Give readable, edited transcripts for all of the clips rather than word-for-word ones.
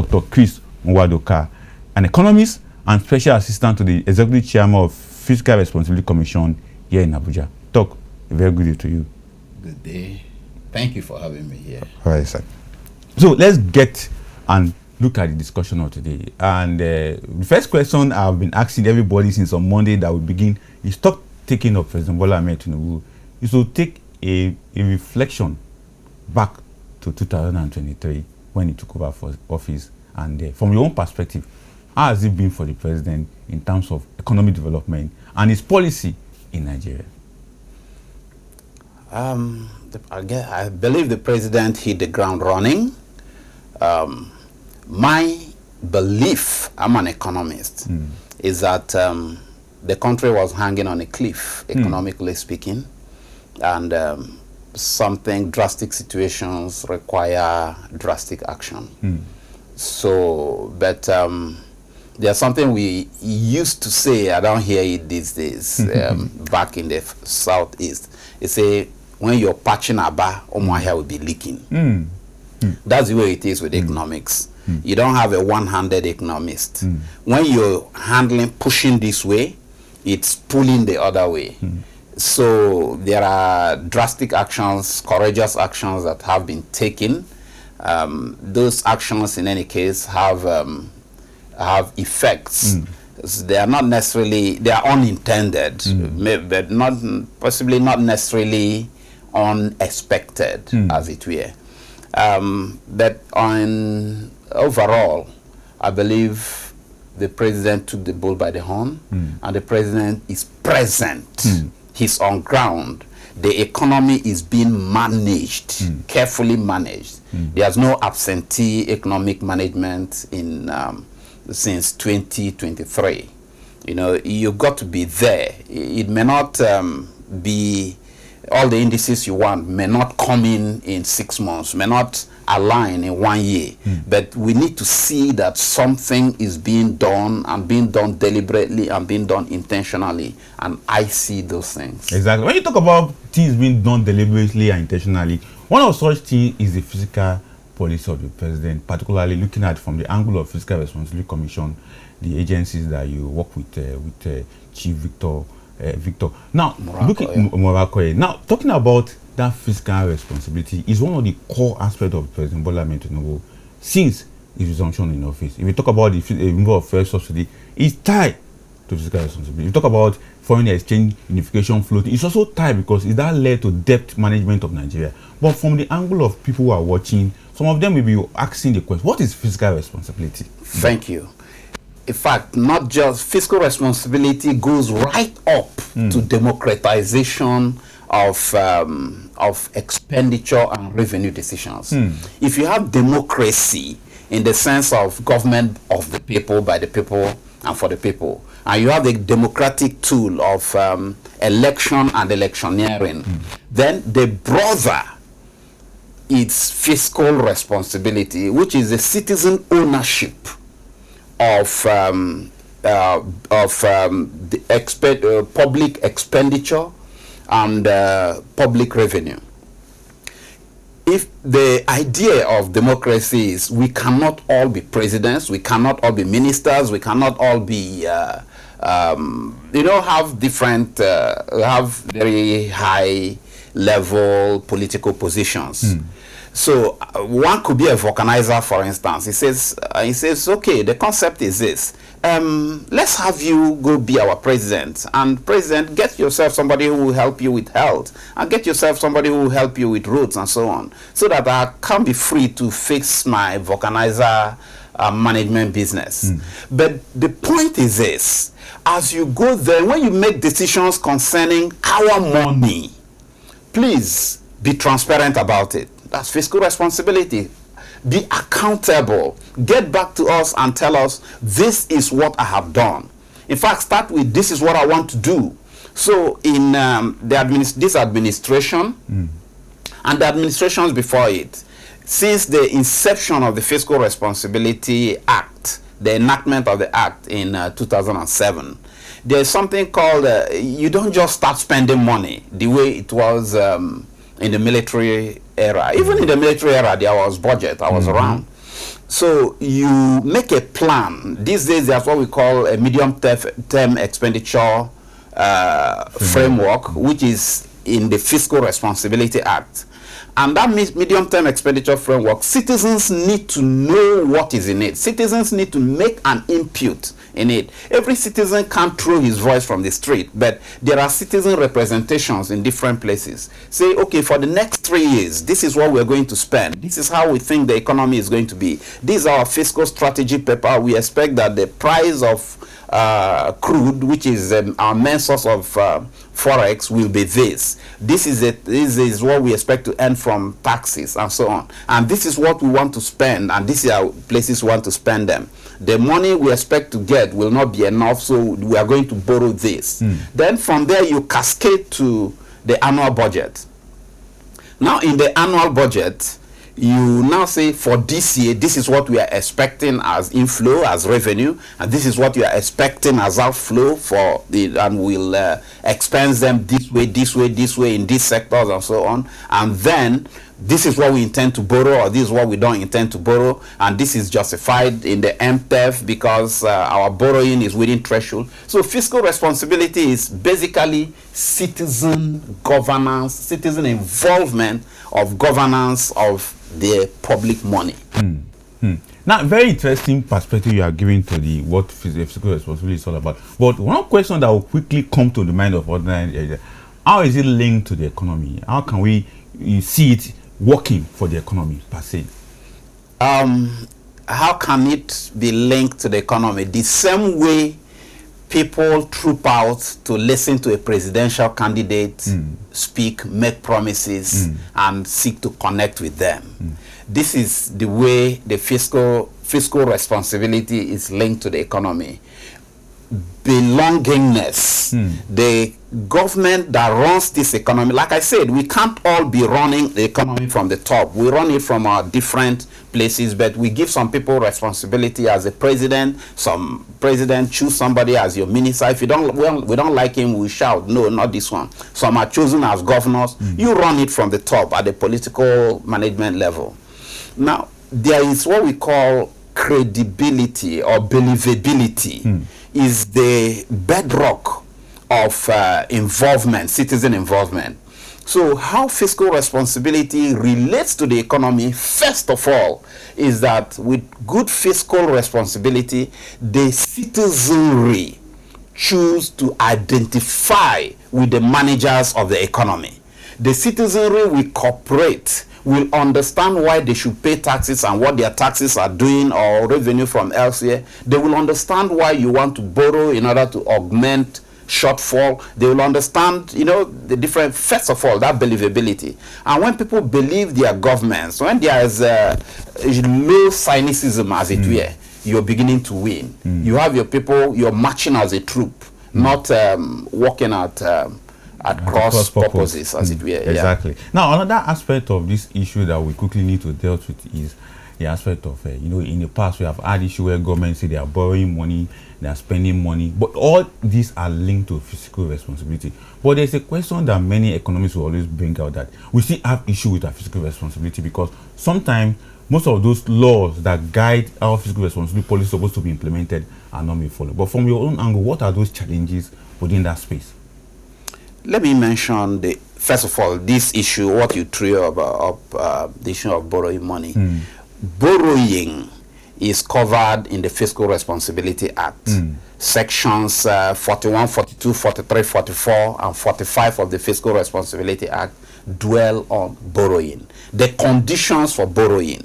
Dr. Chris Nwadoka, an economist and special assistant to the executive chairman of Fiscal Responsibility Commission here in Abuja. Doc, a very good day to you. Good day. Thank you for having me here. All right, sir. So let's get and look at the discussion of today. And the first question I've been asking everybody since on Monday that we begin is stop taking up President Bola Ahmed Tinubu. Is to take a reflection back to 2023 when he took over for office, and from your own perspective, how has it been for the president in terms of economic development and his policy in Nigeria? I believe the president hit the ground running. My belief, I'm an economist, is that the country was hanging on a cliff, economically speaking, and drastic situations require drastic action. So, but there's something we used to say, I don't hear it these days, back in the southeast. They say, when you're patching a bar, my hair will be leaking. That's the way it is with economics. You don't have a one-handed economist. When you're pushing this way, it's pulling the other way. So there are drastic actions, courageous actions that have been taken. Those actions, in any case, have effects. They are not necessarily, they are unintended, but possibly not necessarily unexpected, as it were. But overall, I believe the president took the bull by the horn, and the president is present. He's on ground. The economy is being managed, carefully managed. There's no absentee economic management in since 2023. You know, you've got to be there. It may not be all the indices you want may not come in 6 months, may not align in 1 year, but we need to see that something is being done, and being done deliberately, and being done intentionally, and I see those things. Exactly. When you talk about things being done deliberately and intentionally, one of such things is the fiscal policy of the president, particularly looking at from the angle of Fiscal Responsibility Commission, the agencies that you work with Chief Victor. Now, Nwadoka. Now, talking about that fiscal responsibility is one of the core aspects of President Bola Ahmed Tinubu since his resumption in office. If you talk about the removal of fuel subsidy, it's tied to fiscal responsibility. If you talk about foreign exchange unification floating, it's also tied because it that led to debt management of Nigeria. But from the angle of people who are watching, some of them will be asking the question, what is fiscal responsibility? Thank you. In fact, not just fiscal responsibility goes right up to democratization of expenditure and revenue decisions. If you have democracy in the sense of government of the people, by the people, and for the people, and you have the democratic tool of election and electioneering, then the brother is fiscal responsibility, which is the citizen ownership of public expenditure and public revenue. If the idea of democracy is we cannot all be presidents, we cannot all be ministers, we cannot all be, have different, have very high level political positions. So one could be a vulcanizer, for instance. He says, okay, the concept is this. Let's have you go be our president. And president, get yourself somebody who will help you with health. And get yourself somebody who will help you with roads and so on. So that I can be free to fix my vulcanizer management business. But the point is this. As you go there, when you make decisions concerning our money, please be transparent about it. That's fiscal responsibility. Be accountable. Get back to us and tell us, this is what I have done. In fact, start with, this is what I want to do. So in this administration and the administrations before it, since the inception of the Fiscal Responsibility Act, the enactment of the Act in 2007, there's something called, you don't just start spending money the way it was in the military era. Even in the military era, there was budget. I was around. So you make a plan. These days, there's what we call a medium-term expenditure framework, which is in the Fiscal Responsibility Act. And that medium-term expenditure framework, citizens need to know what is in it. Citizens need to make an input in it. Every citizen can't throw his voice from the street, but there are citizen representations in different places. Say, okay, for the next 3 years, this is what we're going to spend. This is how we think the economy is going to be. This is our fiscal strategy paper. We expect that the price of crude, which is our main source of forex, will be this. This is what we expect to earn from taxes and so on. And this is what we want to spend, and these are places we want to spend them. The money we expect to get will not be enough, so we are going to borrow this. Then from there you cascade to the annual budget. Now in the annual budget, you now say for this year, this is what we are expecting as inflow, as revenue, and this is what you are expecting as outflow for the, and we'll expense them this way, this way, this way in these sectors and so on. And then this is what we intend to borrow, or this is what we don't intend to borrow, and this is justified in the MTEF because our borrowing is within threshold. So fiscal responsibility is basically citizen governance, citizen involvement of governance of the public money. Now, very interesting perspective you are giving to the what fiscal responsibility is all about. But one question that will quickly come to the mind of ordinary, how is it linked to the economy? How can we see it working for the economy per se? How can it be linked to the economy? The same way people troop out to listen to a presidential candidate speak, make promises, and seek to connect with them. This is the way the fiscal responsibility is linked to the economy. Belongingness, the government that runs this economy, like I said, we can't all be running the economy from the top. We run it from our different places, but we give some people responsibility as a president. Some president choose somebody as your minister. If you don't, we don't like him, we shout, no, not this one. Some are chosen as governors. You run it from the top at the political management level. Now, there is what we call credibility or believability. Is the bedrock of involvement, citizen involvement. So how fiscal responsibility relates to the economy, first of all, is that with good fiscal responsibility, the citizenry choose to identify with the managers of the economy. The citizenry will cooperate, will understand why they should pay taxes and what their taxes are doing, or revenue from elsewhere. They will understand why you want to borrow in order to augment shortfall. They will understand, the different, first of all, that believability. And when people believe their governments, when there is low cynicism, as it were, you're beginning to win. You have your people, you're marching as a troop, not working at cross purposes, as it were. Exactly. Now, another aspect of this issue that we quickly need to deal with is the aspect of, in the past we have had issue where governments say they are borrowing money, they are spending money, but all these are linked to fiscal responsibility. But there's a question that many economists will always bring out, that we still have issue with our fiscal responsibility because sometimes most of those laws that guide our fiscal responsibility policy supposed to be implemented are not being followed. But from your own angle, what are those challenges within that space? Let me mention first of all, this issue, what you threw about the issue of borrowing money. Borrowing is covered in the Fiscal Responsibility Act. Sections 41, 42, 43, 44, and 45 of the Fiscal Responsibility Act dwell on borrowing. The conditions for borrowing.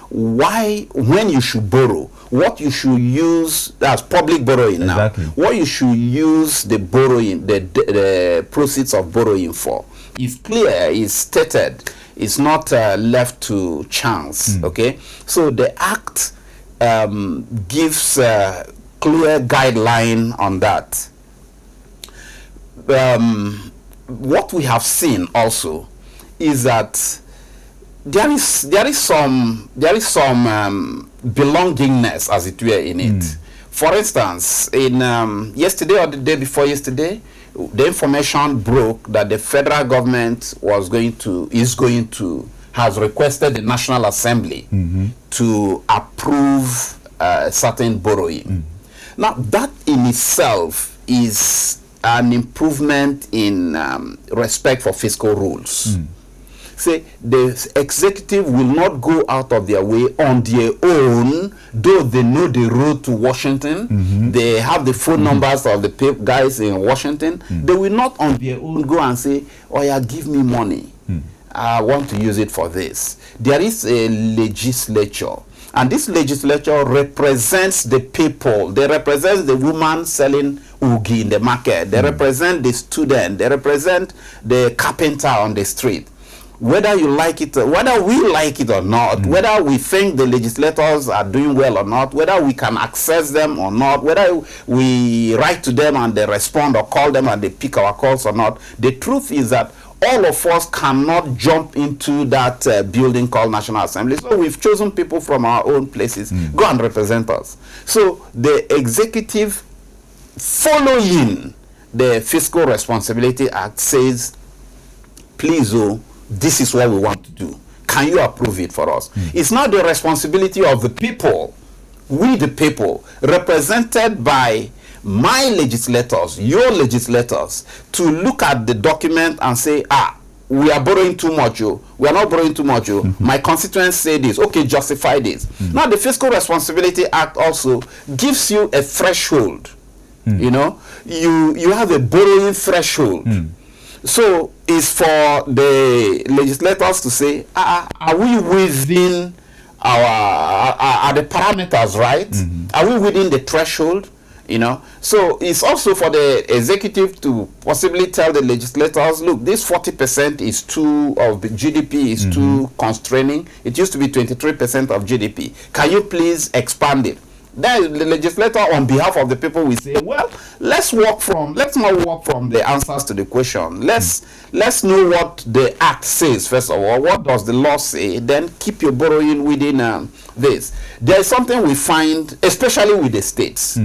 Why, when you should borrow, what you should use, that's public borrowing now. What you should use the borrowing, the proceeds of borrowing for, is clear, is stated. It's not left to chance. Okay, so the Act gives clear guideline on that. What we have seen also is that there is some belongingness, as it were, in it. For instance, in yesterday or the day before yesterday, the information broke that the federal government is going to has requested the National Assembly to approve certain borrowing. Now, that in itself is an improvement in respect for fiscal rules. Say the executive will not go out of their way on their own, though they know the road to Washington, they have the phone numbers of the guys in Washington. They will not on their own go and say, oh yeah, give me money, I want to use it for this. There is a legislature, and this legislature represents the people. They represent the woman selling ugi in the market, they represent the student, they represent the carpenter on the street. Whether you like it, whether we like it or not, whether we think the legislators are doing well or not, whether we can access them or not, whether we write to them and they respond or call them and they pick our calls or not, the truth is that all of us cannot jump into that building called National Assembly. So we've chosen people from our own places, go and represent us. So the executive, following the Fiscal Responsibility Act, says, please, this is what we want to do. Can you approve it for us? It's not the responsibility of the people, we the people, represented by my legislators, your legislators, to look at the document and say, we are borrowing too much, we are not borrowing too much, my constituents say this, okay, justify this. Now the Fiscal Responsibility Act also gives you a threshold. You know, you have a borrowing threshold. So it's for the legislators to say, are we within are the parameters right? Are we within the threshold? You know, so it's also for the executive to possibly tell the legislators, look, this 40% is too of the GDP is too constraining. It used to be 23% of GDP. Can you please expand it? Then the legislator, on behalf of the people, will say, well, let's not work from the answers to the question. Let's know what the act says, first of all. What does the law say? Then keep your borrowing within this. There is something we find, especially with the states.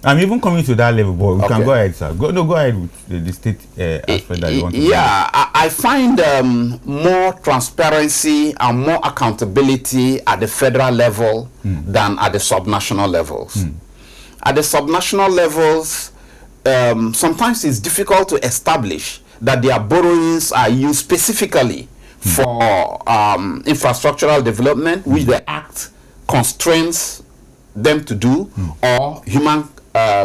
I'm even coming to that level, but we can go ahead, sir. Go ahead with the state aspect that you want to do. I find more transparency and more accountability at the federal level than at the subnational levels. At the subnational levels, sometimes it's difficult to establish that their borrowings are used specifically for infrastructural development, which the Act constrains them to do, or human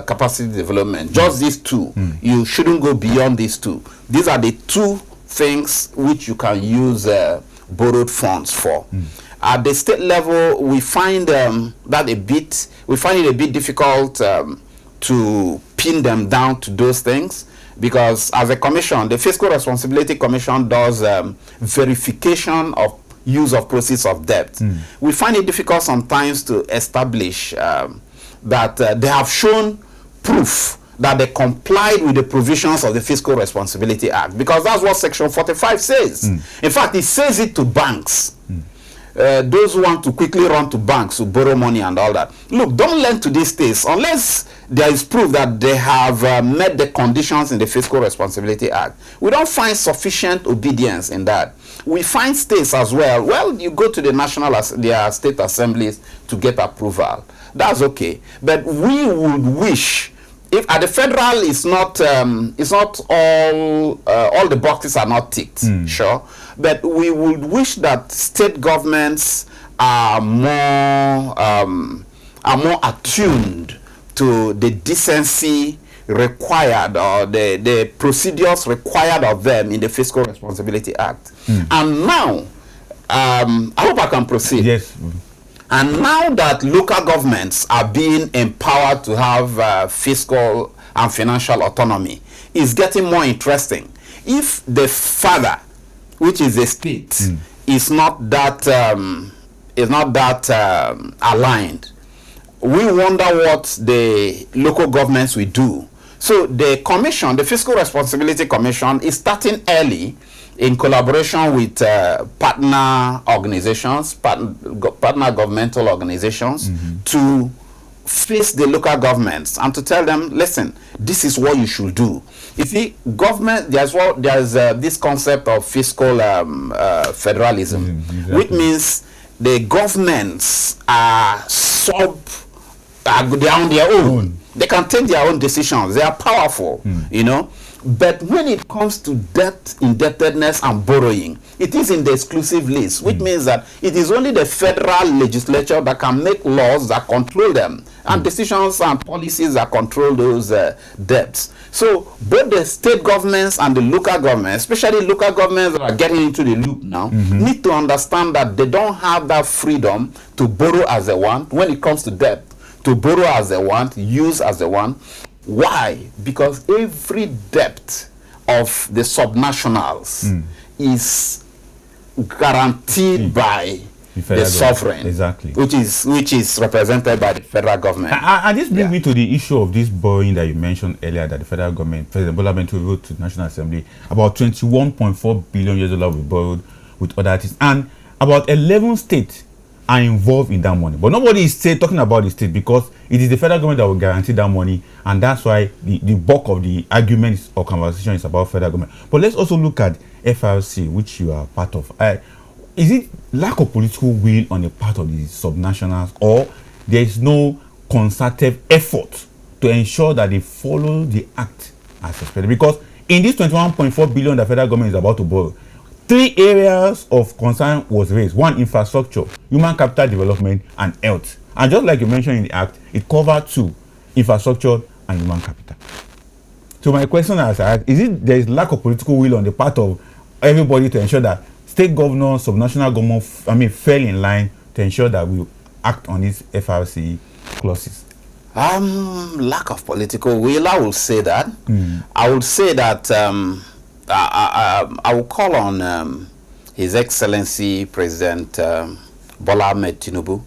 capacity development. Just these two. You shouldn't go beyond these two. These are the two things which you can use borrowed funds for. At the state level, we find it a bit difficult to pin them down to those things, because as a commission, the Fiscal Responsibility Commission does verification of use of proceeds of debt. We find it difficult sometimes to establish that they have shown proof that they complied with the provisions of the Fiscal Responsibility Act, because that's what Section 45 says. In fact, it says it to banks. Those who want to quickly run to banks to borrow money and all that. Look, don't lend to these states unless there is proof that they have met the conditions in the Fiscal Responsibility Act. We don't find sufficient obedience in that. We find states as well, you go to their state assemblies to get approval. That's okay. But we would wish, if at the federal it's not all the boxes are not ticked, sure, but we would wish that state governments are more attuned to the decency required, or the procedures required of them in the Fiscal Responsibility Act. And now, I hope I can proceed. Yes. And now that local governments are being empowered to have fiscal and financial autonomy, it's getting more interesting. If the father, which is the state, is not that aligned, we wonder what the local governments will do. So the commission, the Fiscal Responsibility Commission, is starting early in collaboration with partner organizations, partner governmental organizations, to face the local governments and to tell them, listen, this is what you should do. You see, government, there's this concept of fiscal federalism, exactly. which means the governments are they're on their own. They can take their own decisions. They are powerful, you know. But when it comes to debt, indebtedness, and borrowing, it is in the exclusive list, which means that it is only the federal legislature that can make laws that control them, and decisions and policies that control those debts. So both the state governments and the local governments, especially local governments that are getting into the loop now, need to understand that they don't have that freedom to borrow as they want when it comes to debt, to borrow as they want, use as they want. Why? Because every debt of the subnationals is guaranteed by the sovereign, exactly, which is represented by the federal government. And this brings me to the issue of this borrowing that you mentioned earlier, that the federal government, President Bola Tinubu, wrote to the National Assembly about $21.4 billion we borrowed with other things, and about 11 states are involved in that money. But nobody is talking about the state, because it is the federal government that will guarantee that money, and that's why the bulk of the arguments or conversation is about federal government. But let's also look at FRC, which you are part of. Is it lack of political will on the part of the subnationals, or there is no concerted effort to ensure that they follow the act as expected? Because in this 21.4 billion the federal government is about to borrow, 3 areas of concern was raised. 1, infrastructure, human capital development, and health. And just like you mentioned in the act, it covered 2, infrastructure and human capital. So my question is there is lack of political will on the part of everybody to ensure that state governors, subnational government, fell in line to ensure that we act on these FRC clauses? Lack of political will, I will say that. I would say that I will call on His Excellency President Bola Ahmed Tinubu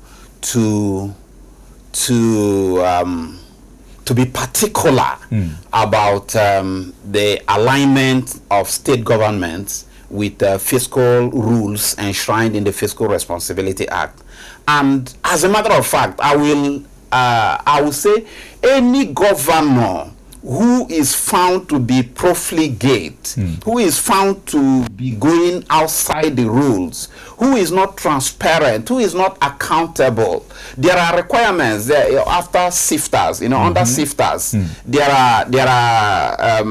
to be particular about the alignment of state governments with fiscal rules enshrined in the Fiscal Responsibility Act. And as a matter of fact, I will say any governor who is found to be profligate, who is found to be going outside the rules, who is not transparent, who is not accountable, there are requirements there after sifters, under sifters. There are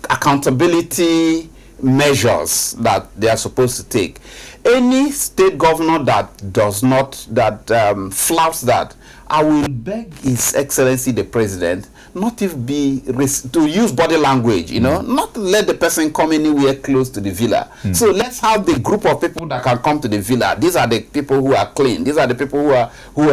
accountability measures that they are supposed to take. Any state governor that does not, flouts that, I will beg His Excellency the President not to use body language, not let the person come anywhere close to the villa. So let's have the group of people that can come to the villa. These are the people who are clean. These are the people who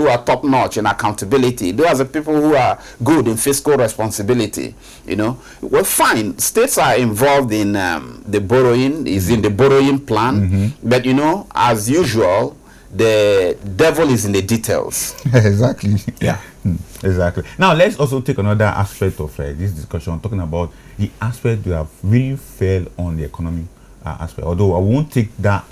are top notch in accountability. Those are the people who are good in fiscal responsibility. Well, fine. States are involved in the borrowing, is in the borrowing plan, but as usual, the devil is in the details. Exactly. Yeah. Exactly. Now let's also take another aspect of this discussion, talking about the aspect we have really failed on the economic aspect. Although I won't take the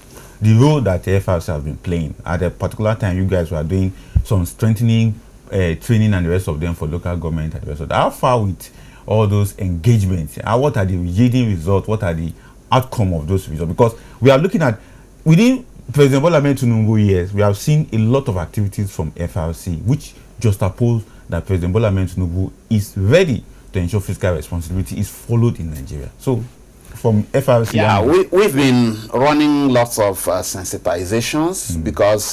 role that the FRC has been playing. At a particular time, you guys were doing some strengthening training and the rest of them for local government and the rest of that. How far with all those engagements? What are the yielding results? What are the outcome of those results? Because we are looking at within President Bola Tinubu years, we have seen a lot of activities from FRC, which just oppose that President Bola Tinubu is ready to ensure fiscal responsibility is followed in Nigeria. So, from FRC, yeah, we've been running lots of sensitizations because,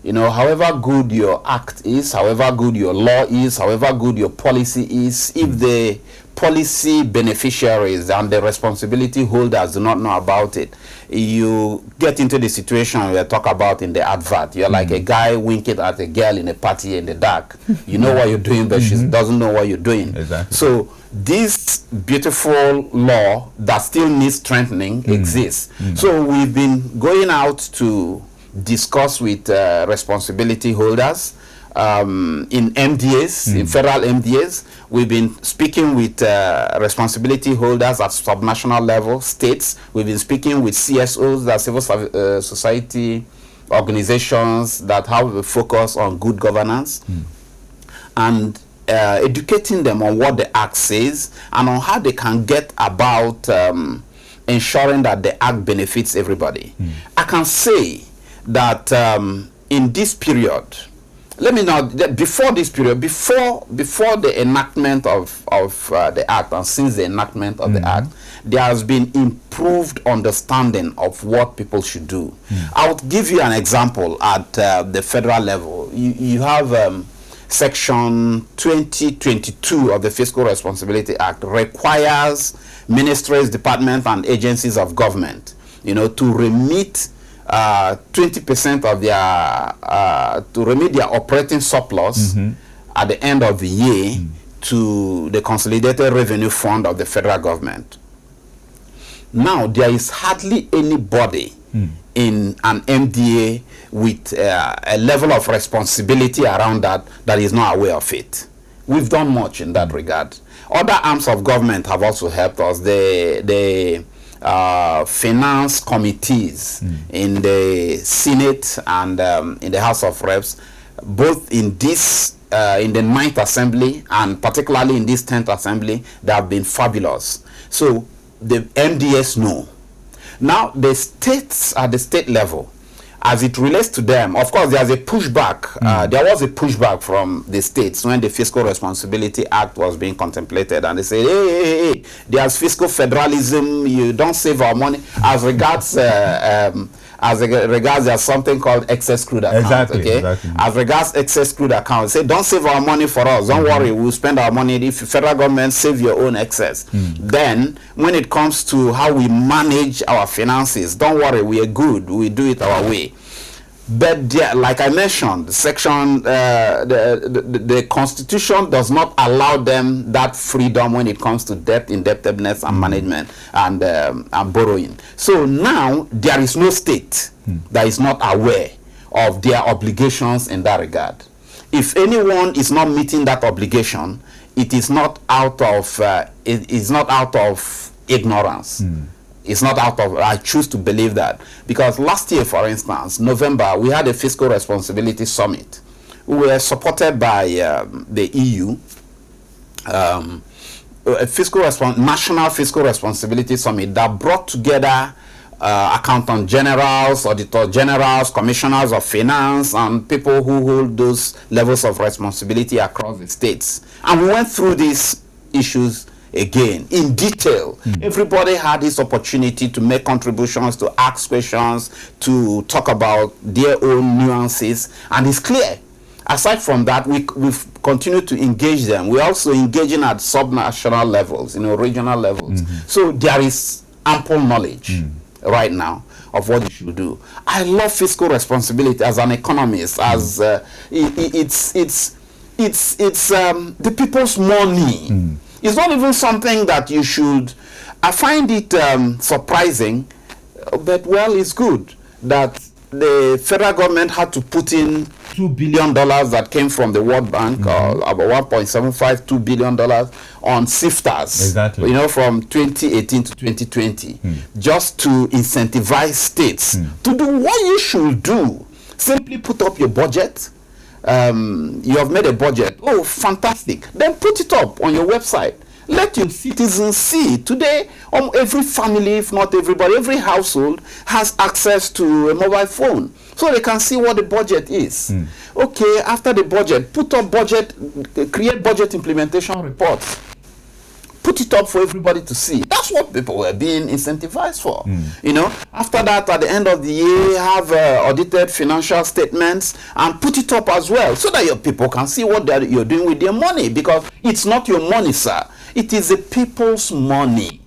however good your act is, however good your law is, however good your policy is, if the policy beneficiaries and the responsibility holders do not know about it, you get into the situation we talk about in the advert. You're like a guy winking at a girl in a party in the dark. You know what you're doing, but she doesn't know what you're doing. Exactly. So this beautiful law that still needs strengthening exists. So we've been going out to discuss with responsibility holders in MDAs, in federal MDAs. We've been speaking with responsibility holders at subnational level, states. We've been speaking with CSOs, that civil society organizations that have a focus on good governance. and educating them on what the Act says and on how they can get about ensuring that the Act benefits everybody. I can say that in this period, let me know, before this period, before the enactment of the Act, and since the enactment of the Act, there has been improved understanding of what people should do. I would give you an example at the federal level. You have Section 2022 of the Fiscal Responsibility Act requires ministries, departments, and agencies of government, to remit 20% of their to remit their operating surplus at the end of the year to the Consolidated Revenue Fund of the federal government. Now, there is hardly anybody in an MDA with a level of responsibility around that is not aware of it. We've done much in that regard. Other arms of government have also helped us. The finance committees in the Senate and in the House of Reps, both in this in the 9th Assembly and particularly in this 10th Assembly, they have been fabulous. So the MDS know. Now the states at the state level, as it relates to them, of course, there's a pushback. There was a pushback from the states when the Fiscal Responsibility Act was being contemplated, and they said, hey, there's fiscal federalism. You don't save our money. As regards there's something called excess crude account. Exactly. As regards excess crude account, say don't save our money for us. Don't worry, we'll spend our money. If the federal government save your own excess, then when it comes to how we manage our finances, don't worry, we are good. We do it our way. But there, like I mentioned, the Constitution does not allow them that freedom when it comes to debt, indebtedness, and management and borrowing. So now there is no state that is not aware of their obligations in that regard. If anyone is not meeting that obligation, it is not out of ignorance. It's not out of, I choose to believe that. Because last year, for instance, November, we had a Fiscal Responsibility Summit. We were supported by the EU, National Fiscal Responsibility Summit that brought together accountant generals, auditor generals, commissioners of finance, and people who hold those levels of responsibility across the states. And we went through these issues again in detail. Everybody had this opportunity to make contributions, to ask questions, to talk about their own nuances, and it's clear. Aside from that, we've continued to engage them. We're also engaging at subnational levels, regional levels. So there is ample knowledge right now of what you should do. I love fiscal responsibility as an economist, as it's the people's money. It's not even something that you should. I find it surprising, but well, it's good that the federal government had to put in $2 billion that came from the World Bank, about $1.752 billion on sifters, from 2018 to 2020, just to incentivize states to do what you should do. Simply put up your budget. You have made a budget. Oh, fantastic. Then put it up on your website. Let your citizens see. Today, every family, if not everybody, every household has access to a mobile phone. So they can see what the budget is. Okay, after the budget, put up budget, create budget implementation reports. Put it up for everybody to see. That's what people were being incentivized for. After that, at the end of the year, have audited financial statements and put it up as well, so that your people can see what you're doing with their money. Because it's not your money, sir. It is the people's money.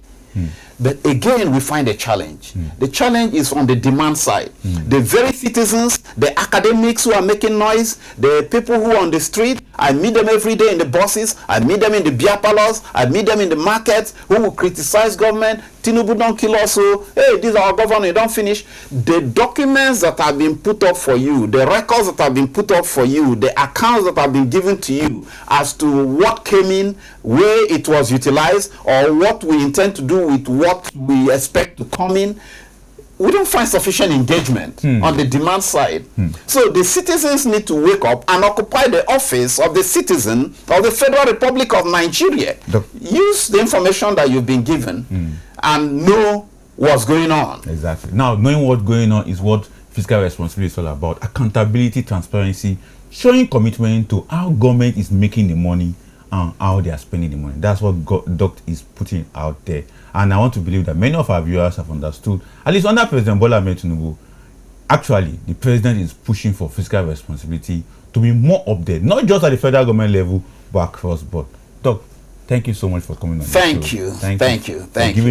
But again, we find a challenge. The challenge is on the demand side. The very citizens, the academics who are making noise, the people who are on the street, I meet them every day in the buses, I meet them in the beer parlors, I meet them in the markets, who will criticize government. Tinubu don't kill us, so hey, this is our government, don't finish. The documents that have been put up for you, the records that have been put up for you, the accounts that have been given to you as to what came in, where it was utilized, or what we intend to do with what we expect to come in, we don't find sufficient engagement on the demand side. So the citizens need to wake up and occupy the office of the citizen of the Federal Republic of Nigeria. Use the information that you've been given and know what's going on. Exactly. Now, knowing what's going on is what fiscal responsibility is all about. Accountability, transparency, showing commitment to how government is making the money and how they are spending the money. That's what DOCT is putting out there. And I want to believe that many of our viewers have understood, at least under President Bola Ahmed Tinubu, actually, the president is pushing for fiscal responsibility to be more up there, not just at the federal government level, but across board. Doc, thank you so much for coming on. Thank you. Thank you.